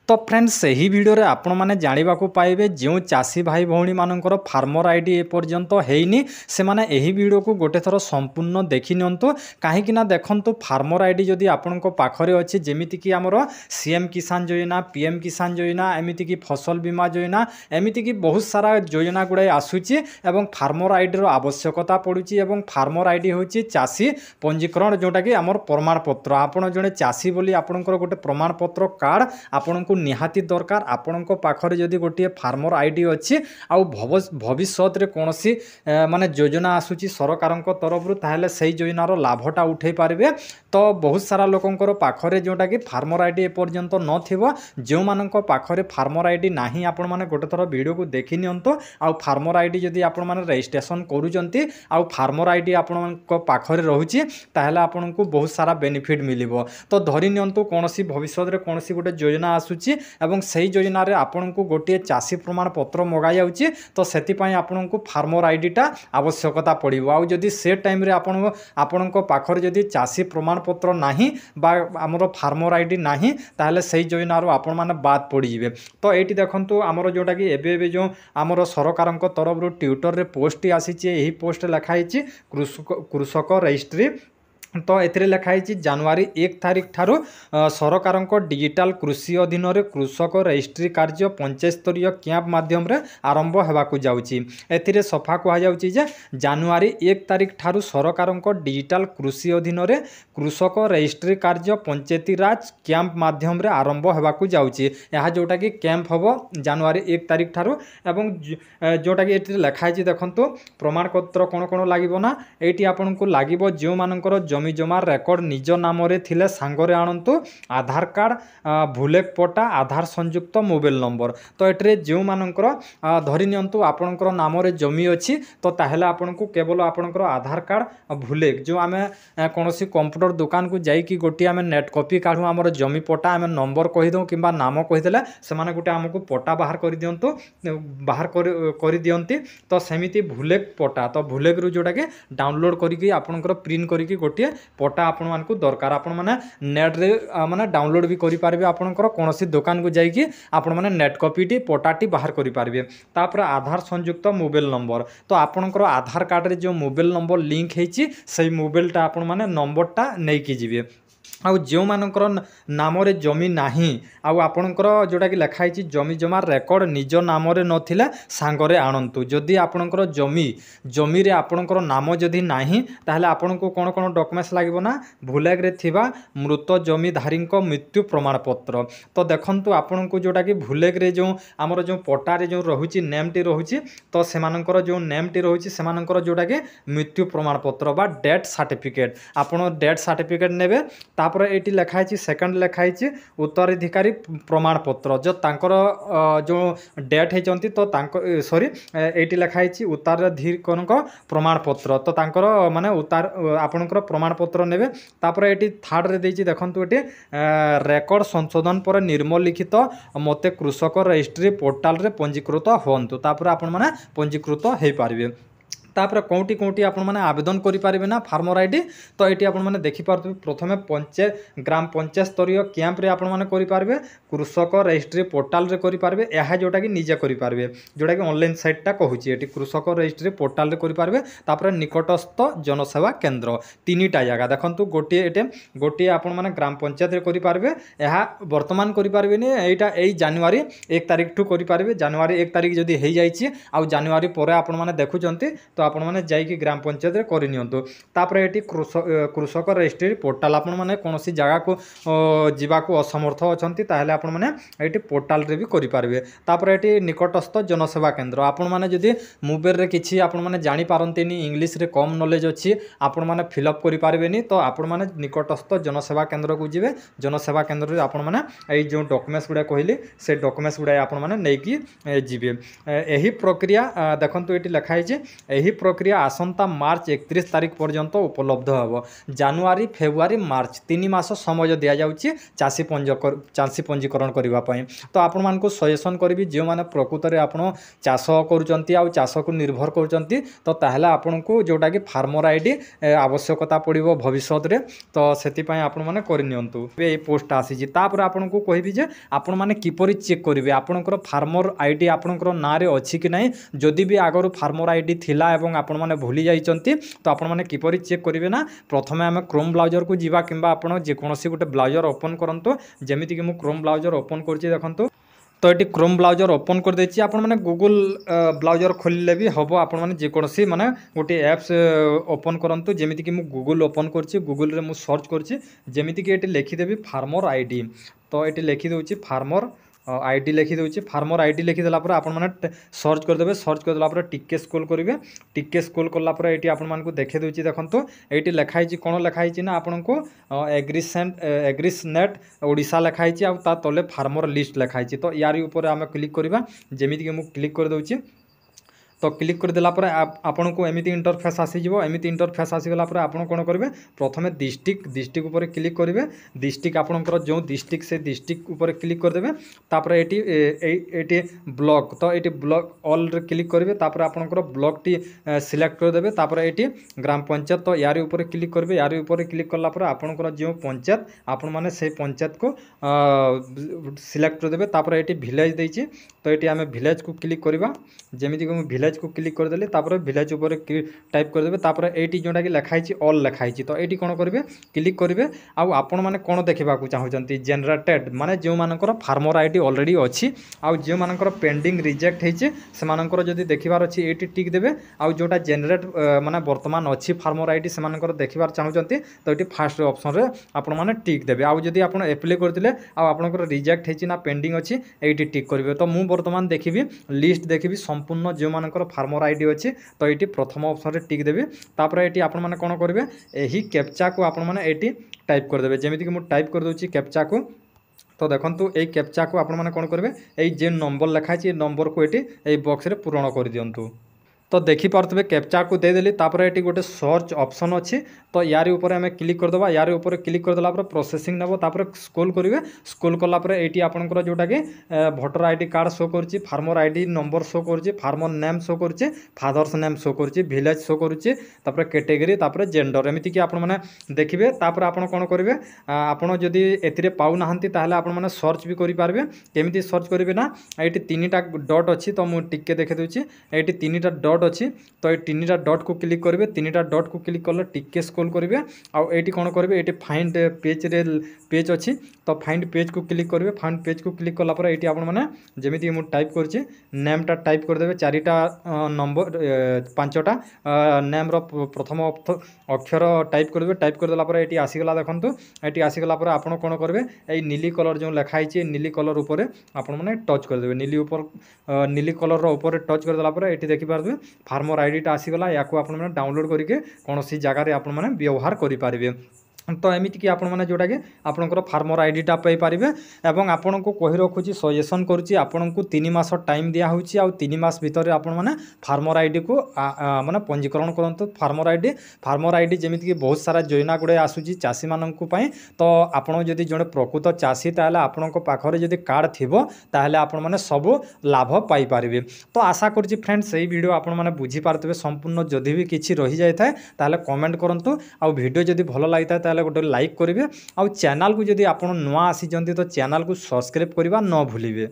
तो फ्रेंड्स सही वीडियो रे आपण माने जानिबा को पाइबे जो चासी भाई भौणी मानकर फार्मर आईडी ए पर्यंत हेइनी से माने एही वीडियो को गोटे थर संपूर्ण देखि नियंतु काहेकि ना देखंतु फार्मर आईडी जदि आपनक पाखरे अछि जेमिति कि हमर सीएम किसान योजना पीएम किसान योजना एमिति कि फसल बीमा योजना एमिति कि बहुत सारा योजना गुडा आसुची एवं फार्मर आईडी रो आवश्यकता पडुची एवं फार्मर आईडी होची चासी पंजीकरण जोटा कि हमर प्रमाण पत्र आपण जने चासी बोली आपनकर गोटे प्रमाण पत्र कार्ड आपनको निहाती दरकार आपणको पाखरे जदि गोटे फार्मर आईडी अच्छी आउ भविष्य कौन सी माने योजना आसूची सरकार तरफ ताहले सही योजनार लाभटा उठे पारे तो बहुत सारा लोकंकर पाखरे जोटा कि फार्मर आईडी एपर्यंत नथिबो जो मानक पाखरे फार्मर आईडी नाही आपण माने गोटे थर वीडियो को देखि नियंतो आउ फार्मर आईडी जदि आपण माने रजिस्ट्रेशन करूचंती आउ फार्मर आईडी आपण पाखरे रहुची ताहले आपनको बहुत सारा बेनिफिट मिलिबो तो धरि नियंतो कोनोसी भविष्य रे कोनोसी गोटे योजना आसूची एवं सही योजना रे आपनको गोटे चासी प्रमाण पत्र मगा जाउची तो सेति पई आपनको फार्मर आईडीटा आवश्यकता पड़िबो आउ जदि से टाइम रे आपनको पाखर जदि चासी प्रमाण पत्र नाही बा हमर फार्मर आईडी नाही ताहले सही योजना रो आपण माने बाद पड़ी जिवे तो एटी देखंतु हमर जोटा कि एबे जो हमर सरकारक तरफ रो ट्विटर रे पोस्ट आसीची एही पोस्ट लिखाइची कृषक रजिस्ट्री तो एथिरे लिखाई जनवरी 1 तारिख ठारू सरकार डिजिटल कृषि अधीन रे कृषक रजिस्ट्री कार्य पंचायत स्तरीय कैंप माध्यम रे आरंभ होबाकू जाउची एथिरे सफा कहा जाउची जे जनवरी 1 तारिख ठारू सरकार डिजिटल कृषि अधीन रे कृषक रजिस्ट्री कार्य पंचायती राज कैंप माध्यम रे आरंभ होबाकू जाउची यहा जोटा कि कैंप हबो जनवरी 1 तारिख ठारू एवं जोटा कि एथिरे लिखाई देखंतु प्रमाण पत्र कोन कोन लागिबो ना एटी आपनकू लागिबो जो मानकर जमी जमार रेकर्ड निज नाम रे थिले सांगरे आणंतु आधार कार्ड भूलेक पटा आधार संयुक्त मोबाइल नंबर तो एटरे जो मानकर धरि नियंतु आपनकर नाम रे जमी अछि तो ताहेले आपनकू केवल आपनकर आधार कार्ड भूलेक जो आमे कोनोसी कंप्यूटर दुकान को जाई कि गोटी आमे नेट कॉपी काढू हमर जमी पटा आमे नंबर कहि दउ किबा नाम कहि देले से माने गोटे हमकू पटा बाहर करि दियंतु बाहर करि दियंती तो सेमिति भूलेक पटा तो भूलेक रु जोटा के डाउनलोड करिकि आपनकर प्रिंट करिकि गोटी पटा आपण मानकू दरकार आपण माने नेट रे माने डाउनलोड भी करि पारबे आपनकर कोनोसी दुकान को जाई कि आपण माने नेट कॉपीटी पटाटी बाहर करि पारबे तापर आधार संयुक्त मोबाइल नंबर तो आपनकर आधार कार्ड रे जो मोबाइल नंबर लिंक हेची सही मोबाइलटा आपण माने नंबरटा नै कि जिवे आउ जो मानकर नाम रे जमी नाही आउ आपनकर जोटा कि लिखाई जमी जमार रेकर्ड निज नाम रे नथिला सांगरे आणंतु जदि आपनकर जमी रे आपनकर नाम जदि नाही ताहले आपनको कोन कोन डॉक्यूमेंट्स लागिबो ना भूलेक रे थिबा मृत जमीधारी मृत्यु प्रमाण पत्र तो देखंतु आपनको जोटा कि भूलेक रे जो हमर जो पटा रे जो रहुची नेम टी रहुची तो सेमानकर जो नेम टी रहुची सेमानकर जोटा कि मृत्यु प्रमाण पत्र बा डेथ सर्टिफिकेट आपण डेथ सर्टिफिकेट नेबे तापर एटी लिखाई सेकंड लिखाई उत्तराधिकारी प्रमाण पत्र जो तांकर जो डेट होती तो सॉरी एटी लिखाई उत्तराधिकारी प्रमाण पत्र तो तांकर माने आपनकर प्रमाण पत्र नेबे तापर एटी थर्ड रे देछि देखंतु एटी रेकर्ड संशोधन पर निर्मलिखित मते कृषक रजिस्ट्री पोर्टल रे पंजीकृत होंतु तापर आपण माने पंजीकृत हे पारिबे तापर कोटी कोटी आपण माने आवेदन करि पारिबे ना फार्मर आईडी तो एटी आपण माने देखि पारबे प्रथमे ग्राम पंचायत स्तरीय कैंप रे आपण माने करि पारबे कृषक रजिस्ट्री पोर्टल रे करि पारबे एहा जोटा कि निजे करि पारबे जोटा कि ऑनलाइन साइट टा कहूची एटी कृषक रजिस्ट्री पोर्टल रे करि पारबे तापर निकटस्थ जनसेवा केंद्र तीनटा जगह देखंतु गोटे आपण माने ग्राम पंचायत रे करि पारबे एहा वर्तमान करि पारबे नि एटा एई जनवरी 1 तारिख ठु करि पारबे जनवरी 1 तारिख जदी हेई जाईची आ जनवरी परे आपण माने देखुचंती तो आपण माने जाई ग्राम पंचायत रे करि नियंतु तापर एटी कृषक रजिस्ट्री पोर्टल आपण माने कोनोसी जगह को जीवा को असमर्थ अछंती ताहले आपण माने एटी पोर्टल रे भी करि पारबे तापर एटी निकटस्थ जनसेवा केंद्र आपण माने जदी मोबाइल रे किछि आपण माने जानि पारंतेनी इंग्लिश रे कम नॉलेज अछि आपण माने फिल अप करि पारबेनी तो आपण माने निकटस्थ जनसेवा केंद्र को जिवे जनसेवा केंद्र रे आपण माने एई जो डॉक्यूमेंट्स गुडा कहली से डॉक्यूमेंट्स गुडा आपण माने नै कि जिवे एही प्रक्रिया देखंतु एटी लिखाई जे एही प्रक्रिया आसंता मार्च 31 तारिख पर्यंत उपलब्ध हे। जानुआरी फेब्रुआरी मार्च 3 मास समय दि जाऊँगी चाषी पंजीकरण करने। तो आपण मानक सजेसन करी जो मैंने प्रकृत में आपड़ चाष कर चाष को निर्भर कर तो ताहले आपन को जोटा कि फार्मर आईडी आवश्यकता पड़ो भविष्य में। तो से आपण मैंने करनियंतु ये पोस्ट आसी तापर आपन को कहबी जे आपण मैंने किपरि चेक करेंगे आपणकर फार्मर आईडी आपणकर ना रे अच्छी कि नहीं। जदि भी आगर फार्मर आईडी थिला एवं आपण मैंने भूली जाइछंती तो आपण मैंने किपरि चेक करेंगे ना प्रथमे आम क्रोम ब्राउजर को जीवा किंबा आपण जेकोसी गोटे ब्राउजर ओपन करंतु जेमिति कि मु क्रोम ब्राउजर ओपन करछि देखंतु। तो ये क्रोम ब्राउजर ओपन कर देछि आपण माने गूगल ब्राउजर खोलिले भी हम आपण माने जेकोसी माने गोटे एप्स ओपन करंतु जेमिति कि मु गूगल ओपन करछि गूगल रे मु सर्च करछि जेमिति कि एटी लिखिदेबी फार्मर आईडी। तो ये लिखि दउछि फार्मर आईडी लिखि दउछि फार्मर आईडी लिखिदेला पर आपण माने सर्च करदेबे सर्च करदेला पर टिके स्क्रॉल करेंगे टिके स्क्रॉल करला पर एटी आपण मानकु देखे दउछि देखंतु एटी लिखाई छि कोन लिखाई छि ना आपण को एग्रीसनेट ओडिशा लिखाई छि आ ता तले फार्मर लिस्ट लिखाई छि। तो यारी ऊपर आमे क्लिक करबा जेमिति कि मु क्लिक कर दउछि। तो क्लिक कर देला पर आपन को एमिति इंटरफेस आसीजिवो एमिति इंटरफेस आसीगला पर आपन कोन करबे प्रथमे डिस्ट्रिक्ट ऊपर क्लिक करेंगे डिस्ट्रिक्ट आपनकर जो डिस्ट्रिक्ट से डिस्ट्रिक्ट ऊपर क्लिक कर देबे तापर एटी ब्लॉक तो एटी ब्लॉक ऑल रे क्लिक करेंगे तापर आपनकर ब्लॉक टी सिलेक्ट कर देबे तापर एटी ग्राम पंचायत तो यारी ऊपर क्लिक करेंगे यारी ऊपर क्लिक करला पर आपनकर जो पंचायत आपण माने से पंचायत को सिलेक्ट कर देबे तापर एटी विलेज देछि तो एटी आमे विलेज को क्लिक करबा जेमिति कि विलेज को क्लिक करदेले तापर विलेज ऊपर टाइप करदेबे तापर एटी जोटा कि लिखाई ऑल लिखाई तो एटी कोन करेंगे क्लिक करेंगे आउ आपण माने कोन देखा चाहते जेनरेटेड माने जो मानकर फार्मर आईडी ऑलरेडी अच्छी आउ जो मानकर पेंडिंग रिजेक्ट होइछे से मानकर जदी देखिबार अछि एटी टिक देबे आउ जोटा जेनरेट माने वर्तमान अच्छी फार्मर आईडी से मानकर देखिबार चाहते तो एटी फर्स्ट ऑप्शन रे आपण माने टिक देबे आउ जदी आपण अप्लाई करथिले आउ आपनकर रिजेक्ट होइछि ना पेंडिंग अछि एटी टिक करिवे। तो मु वर्तमान देखिबी लिस्ट देखिबी संपूर्ण जो मानकर फार्मर आईडी अच्छी तो ये प्रथम ऑप्शन रे टिक देबी तापर एटी आपण माने कोन करिवे एही कैप्चा को आपण माने एटी टाइप कर देबे जेमिति कि मु टाइप कर दोछि कैप्चा को। तो देखंतु ए कैप्चा को आपण माने कोन करिवे ए जे नंबर लिखा अछि नंबर को एटी ए बॉक्स रे पूर्ण कर दियंतु। तो देखी पार्थे कैप्चा को देदेली तापर एटी गोटे सर्च ऑप्शन अच्छी तो यारी ऊपर आम क्लिक करदे यारी ऊपर क्लिक करदेला प्रोसेसिंग नेब तापर स्क्रॉल करेंगे स्क्रॉल कलापर एटी आपनकर जोटा कि भोटर आईडी कार्ड शो करुच्ची फार्मर आईडी नंबर शो करुच्ची फार्मर नेम शो करुच्ची फादर्स नेम शो करुच्ची विलेज शो करुच्ची तापर कैटेगरी तापर जेंडर एमिति कि आपण माने देखिबे तापर आपण कोन करिवे आपण जदी एतिरे पाउ नाहंती ताहले आपण माने सर्च भी करि पारबे केमिति सर्च करिवे ना एटी तीनटा डॉट अछि तो मु टिके देखे दोछि एटी तीनटा डॉट अच्छी तो ये तीनटा डॉट को क्लिक करेंगे तीनटा डॉट को क्लिक कले टिके स्क्रॉल करेंगे आउ एटी कोन करेंगे एटी फाइंड पेज रे पेज अच्छी तो फाइंड पेज को क्लिक करेंगे फाइंड पेज को क्लिक कला पर एटी आपण माने जेमिति मु टाइप करछि नेमटा टाइप कर देबे चारिटा नंबर पांचटा नेम रो प्रथम अक्षर टाइप कर देबे टाइप कर देला पर एटी आसीगला देखंतु एटी आसीगला पर आपण कोन करबे ए नीली कलर जो लिखाई छै नीली कलर ऊपर आपण माने टच कर देबे नीली कलर रो ऊपर टच कर देला पर एटी देखि पारबे फार्मर आईडीटा आसीगला या आपने डाउनलोड करके कौन सी जगार आपने व्यवहार करेंगे। तो एमिति कि आपण माने जोटा कि आपनकर फार्मर आईडीटा पाई पारिबे एवं आपन को कहि रखुची सजेशन करूची आपन को 3 मास टाइम दिया होची आ 3 मास भीतर आपण माने फार्मर आईडी को माने पंजीकरण करंतु फार्मर आईडी जेमिति कि बहुत सारा योजना गुडे आसुची चासी माननकु पई तो आपण जदी जणे प्रकृत चासी ताले आपण को पाखरे जदी कार्ड थिबो ताले आपण माने सब लाभ पाई पारिबे। तो आशा करची फ्रेंड्स सही वीडियो आपण माने बुझी पारतबे संपूर्ण जदी भी किछि रहि जाय थाए ताले कमेंट करंतु आ वीडियो जदी भलो लागिता ताले गोटे लाइक करेंगे आउ चैनल को जदि आप नुआ आसी तो चैनल को सब्सक्राइब करने न भूलिए।